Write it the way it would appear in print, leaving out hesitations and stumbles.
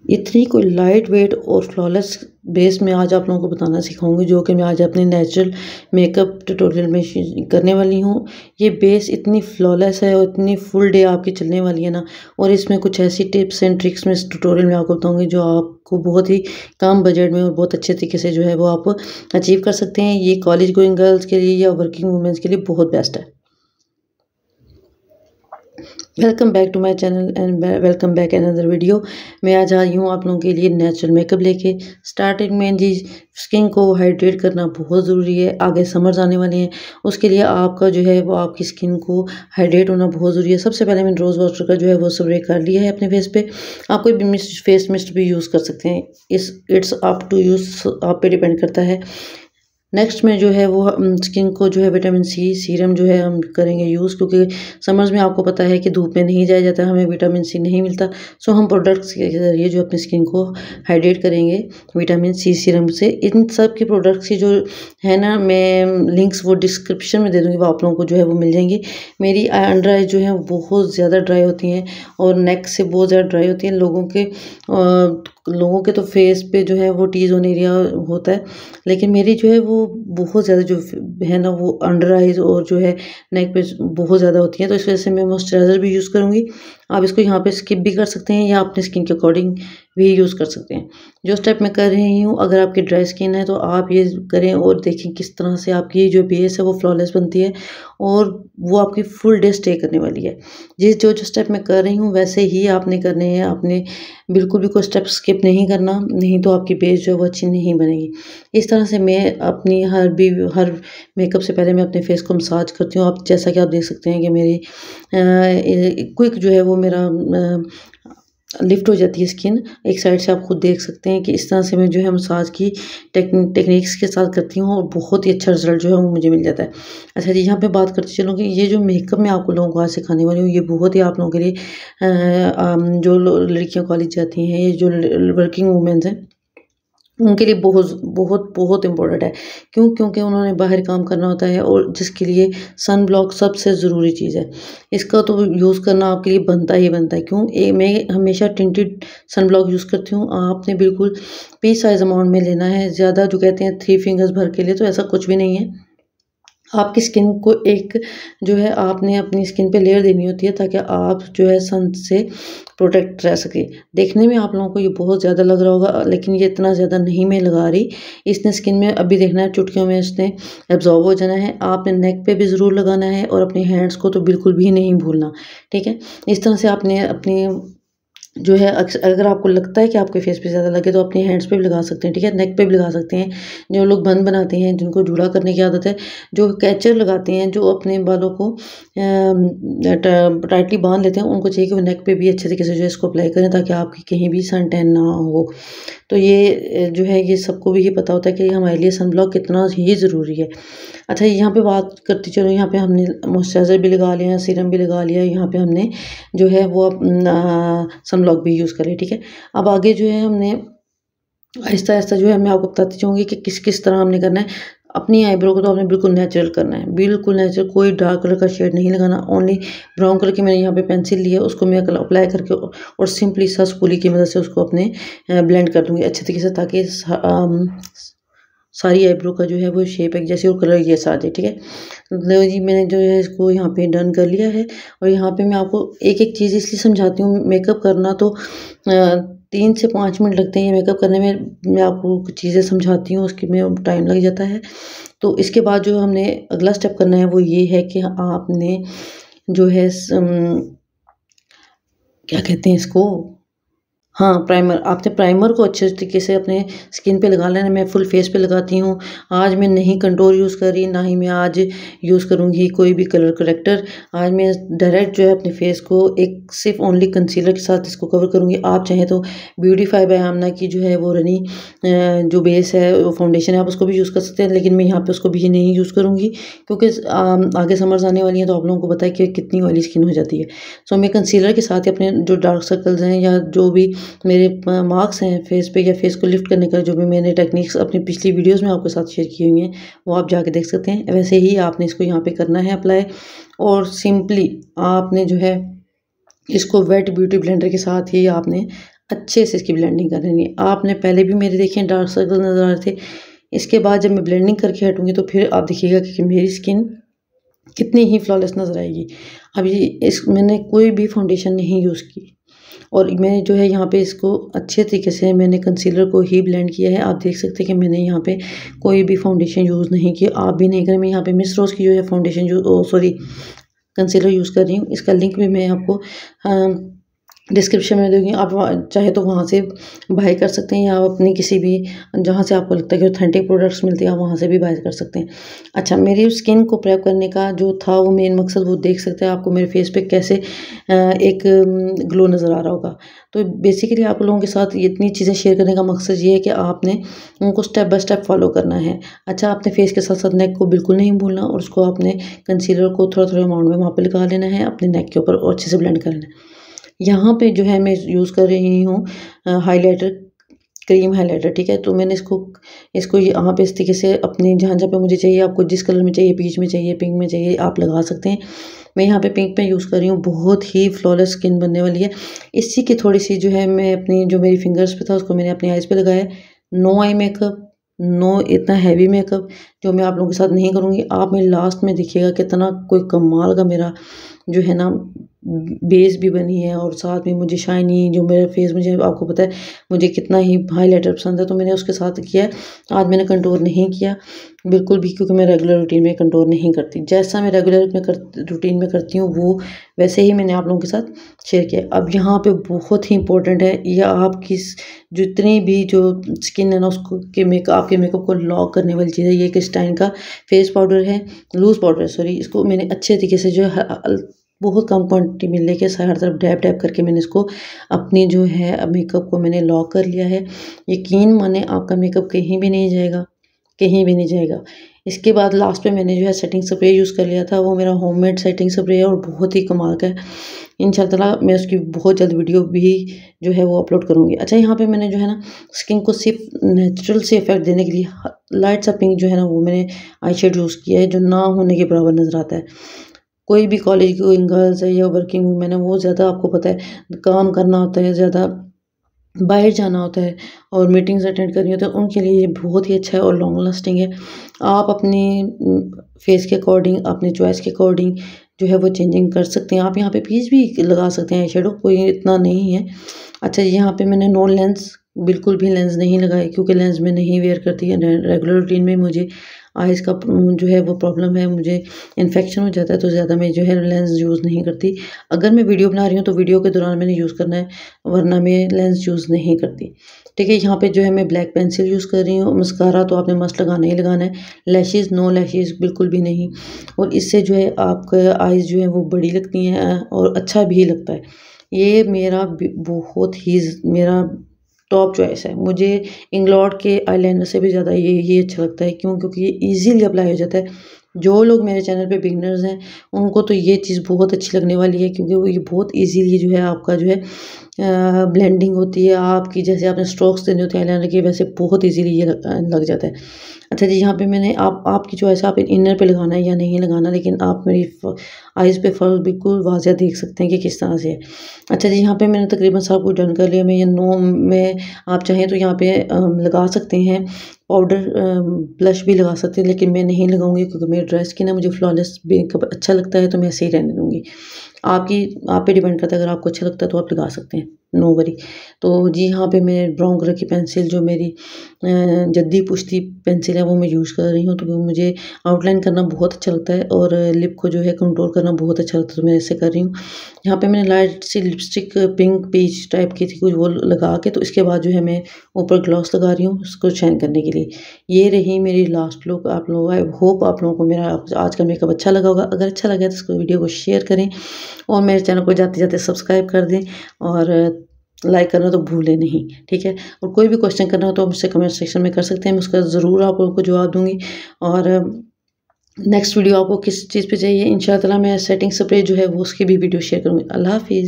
इतनी कोई light weight और फ्लॉलेस बेस में आज आप लोगों को बताना सिखाऊंगी, जो कि मैं आज अपने नेचुरल मेकअप ट्यूटोरियल में करने वाली हूँ। ये बेस इतनी फ्लॉलेस है और इतनी फुल डे आपकी चलने वाली है ना, और इसमें कुछ ऐसी टिप्स एंड ट्रिक्स में इस ट्यूटोरियल में आपको बताऊंगी जो आपको बहुत ही कम बजट में और बहुत अच्छे तरीके से जो है वो आप अचीव कर सकते हैं। ये कॉलेज गोइंग गर्ल्स के लिए या वर्किंग वुमेंस के लिए बहुत बेस्ट है। Welcome back to my channel and welcome back another video. मैं आज आई हूँ आप लोगों के लिए नेचुरल मेकअप लेके। स्टार्टिंग में जी स्किन को हाइड्रेट करना बहुत ज़रूरी है। आगे समर्स आने वाले हैं, उसके लिए आपका जो है वो आपकी स्किन को हाइड्रेट होना बहुत ज़रूरी है। सबसे पहले मैंने रोज़ वाटर का जो है वो स्प्रे कर लिया है अपने फेस पे। आप कोई भी फेस मिस्ट भी यूज़ कर सकते हैं। इट्स अप टू यूज़, आप पे डिपेंड करता है। नेक्स्ट में जो है वो स्किन को जो है विटामिन सी सीरम जो है हम करेंगे यूज़, क्योंकि समर्स में आपको पता है कि धूप में नहीं जाया जाता, हमें विटामिन सी नहीं मिलता। सो हम प्रोडक्ट्स के ज़रिए जो अपनी स्किन को हाइड्रेट करेंगे विटामिन सी सीरम से। इन सब के प्रोडक्ट्स की जो है ना, मैं लिंक्स वो डिस्क्रिप्शन में दे दूँगी, वो आप लोगों को जो है वो मिल जाएंगी। मेरी अंडर आइज जो है बहुत ज़्यादा ड्राई होती हैं और नेक से बहुत ज़्यादा ड्राई होती हैं। लोगों के तो फेस पे जो है वो टी जोन एरिया होता है, लेकिन मेरी जो है वो बहुत ज़्यादा जो है ना वो अंडर आइज और जो है नेक पे बहुत ज़्यादा होती है। तो इस वजह से मैं मॉइस्चराइज़र भी यूज़ करूँगी। आप इसको यहाँ पे स्किप भी कर सकते हैं या अपने स्किन के अकॉर्डिंग भी यूज़ कर सकते हैं। जो स्टेप मैं कर रही हूँ, अगर आपकी ड्राई स्किन है तो आप ये करें और देखें किस तरह से आपकी जो बेस है वो फ्लॉलेस बनती है और वो आपकी फुल डे स्टे करने वाली है। जो स्टेप मैं कर रही हूँ वैसे ही आपने करने हैं। आपने बिल्कुल भी कोई स्टेप स्किप नहीं करना, नहीं तो आपकी बेस जो है वो अच्छी नहीं बनेगी। इस तरह से मैं अपनी हर मेकअप से पहले मैं अपने फेस को मसाज करती हूँ। आप जैसा कि आप देख सकते हैं कि मेरी क्विक जो है वो मेरा लिफ्ट हो जाती है स्किन। एक साइड से आप खुद देख सकते हैं कि इस तरह से मैं जो है मसाज की टेक्निक्स के साथ करती हूँ और बहुत ही अच्छा रिजल्ट जो है वो मुझे मिल जाता है। अच्छा जी, यहाँ पे बात करते चलूँ कि ये जो मेकअप मैं आपको लोगों को आज सिखाने वाली हूँ, ये बहुत ही आप लोगों के लिए जो लड़कियाँ कॉलेज जाती हैं, ये जो वर्किंग वूमेंस हैं, उनके लिए बहुत बहुत बहुत इम्पोर्टेंट है। क्योंकि उन्होंने बाहर काम करना होता है और जिसके लिए सन ब्लॉक सबसे ज़रूरी चीज़ है। इसका तो यूज़ करना आपके लिए बनता ही बनता है। मैं हमेशा टिंटेड सन ब्लॉक यूज़ करती हूँ। आपने बिल्कुल पी साइज़ अमाउंट में लेना है। ज़्यादा जो कहते हैं 3 फिंगर्स भर के लिए, तो ऐसा कुछ भी नहीं है। आपकी स्किन को एक जो है आपने अपनी स्किन पे लेयर देनी होती है ताकि आप जो है सन से प्रोटेक्ट रह सके। देखने में आप लोगों को ये बहुत ज़्यादा लग रहा होगा, लेकिन ये इतना ज़्यादा नहीं मैं लगा रही। इसने स्किन में अभी देखना है, चुटकियों में इसने एब्जॉर्ब हो जाना है। आपने नेक पे भी ज़रूर लगाना है और अपने हैंड्स को तो बिल्कुल भी नहीं भूलना, ठीक है। इस तरह से आपने अपनी जो है अगर आपको लगता है कि आपके फेस पे ज़्यादा लगे तो अपने हैंड्स पे भी लगा सकते हैं, ठीक है। नेक पे भी लगा सकते हैं। जो लोग बन बनाते हैं, जिनको जूड़ा करने की आदत है, जो कैचर लगाते हैं, जो अपने बालों को टाइटली बांध लेते हैं, उनको चाहिए कि वो नेक पे भी अच्छे तरीके से जो है इसको अप्लाई करें ताकि आपकी कहीं भी सन टैन ना हो। तो ये जो है ये सबको भी ये पता होता है कि हमारे लिए सन ब्लॉक कितना ही ज़रूरी है। अच्छा, यहाँ पे बात करती चलो, यहाँ पे हमने मॉइस्चराइज़र भी लगा लिया है, सीरम भी लगा लिया है, यहाँ पे हमने जो है वो सन ब्लॉक भी यूज़ कर लिया, ठीक है। अब आगे जो है हमने आहिस्ता-आहिस्ता जो है मैं आपको बताती जाऊँगी कि किस तरह हमने करना है। अपनी आईब्रो को तो आपने बिल्कुल नेचुरल करना है, बिल्कुल नेचुरल, कोई डार्क कलर का शेड नहीं लगाना। ओनली ब्राउन कलर की मैंने यहाँ पे पेंसिल ली है, उसको मैं अप्लाई करके और सिंपली सा स्पूली की मदद से उसको अपने ब्लेंड कर दूँगी अच्छे तरीके से, ताकि सारी आईब्रो का जो है वो शेप एक जैसे और कलर जैसा आ जाए, ठीक है। लो जी, मैंने जो है इसको यहाँ पे डन कर लिया है। और यहाँ पे मैं आपको एक-एक चीज़ इसलिए समझाती हूँ। मेकअप करना तो 3 से 5 मिनट लगते हैं ये मेकअप करने में। मैं आपको कुछ चीज़ें समझाती हूँ, उसके में टाइम लग जाता है। तो इसके बाद जो हमने अगला स्टेप करना है वो ये है कि आपने जो है क्या कहते हैं इसको, हाँ, प्राइमर। आपने प्राइमर को अच्छे तरीके से अपने स्किन पे लगा लेना है। मैं फुल फेस पे लगाती हूँ। आज मैं नहीं कंटूर यूज़ कर रही, ना ही मैं आज यूज़ करूँगी कोई भी कलर करेक्टर। आज मैं डायरेक्ट जो है अपने फेस को एक सिर्फ ओनली कंसीलर के साथ इसको कवर करूँगी। आप चाहें तो ब्यूटीफाई बाय आमना की जो है वो रनी जो बेस है, वो फाउंडेशन है, आप उसको भी यूज़ कर सकते हैं, लेकिन मैं यहाँ पे उसको भी नहीं यूज़ करूँगी क्योंकि आगे समर्स आने वाली हैं, तो आप लोगों को पता है कि कितनी ऑयली स्किन हो जाती है। सो मैं कंसीलर के साथ ही अपने जो डार्क सर्कल्स हैं या जो भी मेरे मार्क्स हैं फेस पे या फेस को लिफ्ट करने का, जो भी मैंने टेक्निक्स अपनी पिछली वीडियोस में आपके साथ शेयर की हुई हैं, वो आप जाके देख सकते हैं। वैसे ही आपने इसको यहाँ पे करना है अप्लाई, और सिंपली आपने जो है इसको वेट ब्यूटी ब्लेंडर के साथ ही आपने अच्छे से इसकी ब्लेंडिंग कर लेनी है। आपने पहले भी मेरे देखे डार्क सर्कल नज़र आ रहे थे, इसके बाद जब मैं ब्लेंडिंग करके हटूँगी तो फिर आप देखिएगा कि मेरी स्किन कितनी ही फ्लॉलेस नज़र आएगी। अभी मैंने कोई भी फाउंडेशन नहीं यूज़ की और मैं जो है यहाँ पे इसको अच्छे तरीके से मैंने कंसीलर को ही ब्लेंड किया है। आप देख सकते हैं कि मैंने यहाँ पे कोई भी फाउंडेशन यूज़ नहीं किया, आप भी नहीं करें। मैं यहाँ पे मिस रोज़ की जो है फाउंडेशन कंसीलर यूज़ कर रही हूँ। इसका लिंक भी मैं आपको डिस्क्रिप्शन में दूँगी, आप चाहे तो वहाँ से बाय कर सकते हैं या आप अपनी किसी भी जहाँ से आपको लगता है कि ऑथेंटिक प्रोडक्ट्स मिलते हैं आप वहाँ से भी बाय कर सकते हैं। अच्छा, मेरी स्किन को प्रेप करने का जो था वो मेन मकसद वो देख सकते हैं आपको मेरे फेस पे कैसे एक ग्लो नज़र आ रहा होगा। तो बेसिकली आप लोगों के साथ इतनी चीज़ें शेयर करने का मकसद ये है कि आपने उनको स्टेप बाय स्टेप फॉलो करना है। अच्छा, आपने फेस के साथ साथ नेक को बिल्कुल नहीं भूलना और उसको आपने कंसीलर को थोड़ा-थोड़ा अमाउंट में वहाँ पे लगा लेना है अपने नेक के ऊपर और अच्छे से ब्लेंड कर लेना है। यहाँ पे जो है मैं यूज़ कर रही हूँ हाइलाइटर, क्रीम हाइलाइटर, ठीक है। तो मैंने इसको यहाँ पे इस तरीके से अपने जहाँ-जहाँ पे मुझे चाहिए, आपको जिस कलर में चाहिए, पीच में चाहिए, पिंक में चाहिए, आप लगा सकते हैं। मैं यहाँ पे पिंक पे यूज़ कर रही हूँ, बहुत ही फ्लॉलेस स्किन बनने वाली है। इसी की थोड़ी-सी जो है मैं अपनी जो मेरी फिंगर्स पे था उसको मैंने अपनी आइज़ पे लगाया है। नो आई मेकअप, नो इतना हैवी मेकअप जो मैं आप लोगों के साथ नहीं करूँगी। आप मेरे लास्ट में देखिएगा कितना कोई कमाल का मेरा जो है ना बेस भी बनी है और साथ में मुझे शाइनी जो मेरा फेस, मुझे आपको पता है मुझे कितना ही हाइलाइटर पसंद है, तो मैंने उसके साथ किया है। आज मैंने कंटूर नहीं किया बिल्कुल भी, क्योंकि मैं रेगुलर रूटीन में कंटूर नहीं करती। जैसा मैं रूटीन में करती हूँ वो वैसे ही मैंने आप लोगों के साथ शेयर किया। अब यहाँ पे बहुत ही इंपॉर्टेंट है, ये आपकी जितनी भी जो स्किन है ना उसको आपके मेकअप को लॉक करने वाली चीज़ है। ये क्रिस्टाइन का फेस पाउडर है, लूज़ पाउडर है सॉरी। इसको मैंने अच्छे तरीके से जो है बहुत कम क्वांटिटी में लेके हर तरफ डैब डैब करके मैंने इसको अपनी जो है मेकअप को मैंने लॉक कर लिया है। यकीन माने आपका मेकअप कहीं भी नहीं जाएगा, कहीं भी नहीं जाएगा। इसके बाद लास्ट पे मैंने जो है सेटिंग स्प्रे यूज़ कर लिया था, वो मेरा होममेड सेटिंग स्प्रे है और बहुत ही कमाल का है। इंशाल्लाह मैं उसकी बहुत जल्द वीडियो भी जो है वो अपलोड करूँगी। अच्छा, यहाँ पे मैंने जो है ना स्किन को सिर्फ नेचुरल से इफेक्ट देने के लिए लाइट सा पिंक जो है ना वो मैंने आई शेड यूज़ किया है, जो ना होने के बराबर नज़र आता है। कोई भी कॉलेज गोइंग गर्ल्स है या वर्किंग वूमेन है, वो ज़्यादा आपको पता है काम करना होता है, ज़्यादा बाहर जाना होता है और मीटिंग्स अटेंड करनी होती है, उनके लिए ये बहुत ही अच्छा है और लॉन्ग लास्टिंग है। आप अपनी फेस के अकॉर्डिंग, अपनी चॉइस के अकॉर्डिंग जो है वो चेंजिंग कर सकते हैं। आप यहाँ पे पीच भी लगा सकते हैं, आई शेडो कोई इतना नहीं है। अच्छा, यहाँ पे मैंने नो लेंस, बिल्कुल भी लेंस नहीं लगाए क्योंकि लेंस मैं नहीं वेयर करती है। रेगुलर रूटीन में मुझे आइज़ का जो है वो प्रॉब्लम है, मुझे इन्फेक्शन हो जाता है, तो ज़्यादा मैं जो है लेंस यूज़ नहीं करती। अगर मैं वीडियो बना रही हूँ तो वीडियो के दौरान मैंने यूज़ करना है, वरना मैं लेंस यूज़ नहीं करती। ठीक है, यहाँ पे जो है मैं ब्लैक पेंसिल यूज़ कर रही हूँ। मस्कारा तो आपने मस्ट लगाना ही लगाना है। लैशेज़, नो लैशेज़ बिल्कुल भी नहीं, और इससे जो है आपका आइज़ जो है वो बड़ी लगती हैं और अच्छा भी लगता है। ये मेरा बहुत ही मेरा टॉप चॉइस है। मुझे इंग्लॉड के आईलाइनर से भी ज़्यादा ये अच्छा लगता है। क्यों? क्योंकि ये ईज़िली अप्लाई हो जाता है। जो लोग मेरे चैनल पे बिगिनर्स हैं उनको तो ये चीज़ बहुत अच्छी लगने वाली है, क्योंकि वो ये बहुत ईज़िली जो है आपका जो है ब्लेंडिंग होती है आपकी, जैसे आपने स्ट्रोक्स देने होते हैं आईलाइनर के, वैसे बहुत ईज़िली ये लग जाता है। अच्छा जी, यहाँ पे मैंने आपकी चॉइस है, आप इनर पे लगाना है या नहीं लगाना, लेकिन आप मेरी आइज़ पे फ़र्क बिल्कुल वाज़िह देख सकते हैं कि किस तरह से है। अच्छा जी, यहाँ पे मैंने तकरीबन सब कुछ डन कर लिया। मैं ये नो में आप चाहें तो यहाँ पे लगा सकते हैं पाउडर, ब्लश भी लगा सकते हैं, लेकिन मैं नहीं लगाऊंगी क्योंकि मेरी ड्राई स्किन है, मुझे फ्लॉलेस मेकअप अच्छा लगता है तो मैं ऐसे ही रहने दूँगी। आप पे डिपेंड करता है, अगर आपको अच्छा लगता है तो आप लगा सकते हैं, नो वरी। तो जी, यहाँ पे मैं ब्राउन कलर की पेंसिल जो मेरी जद्दी पुश्ती पेंसिल है वो मैं यूज़ कर रही हूँ, तो वो मुझे आउटलाइन करना बहुत अच्छा लगता है और लिप को जो है कंट्रोल करना बहुत अच्छा लगता है, तो मैं ऐसे कर रही हूँ। यहाँ पे मैंने लाइट सी लिपस्टिक पिंक पीच टाइप की थी कुछ, वो लगा के तो इसके बाद जो है मैं ऊपर ग्लॉस लगा रही हूँ उसको शाइन करने के लिए। ये रही मेरी लास्ट लुक। आप लोग, आई होप आप लोगों को मेरा आज का मेकअप अच्छा लगा होगा। अगर अच्छा लगा तो इसको वीडियो को शेयर करें और मेरे चैनल को जाते जाते सब्सक्राइब कर दें और लाइक करना तो भूलें नहीं, ठीक है। और कोई भी क्वेश्चन करना हो तो मुझसे कमेंट सेक्शन में कर सकते हैं, मैं उसका ज़रूर आप लोगों को जवाब दूँगी। और नेक्स्ट वीडियो आपको किस चीज़ पे चाहिए, इंशाअल्लाह मैं सेटिंग स्प्रे जो है वो उसकी भी वीडियो शेयर करूँगी। अल्लाह हाफ़िज़।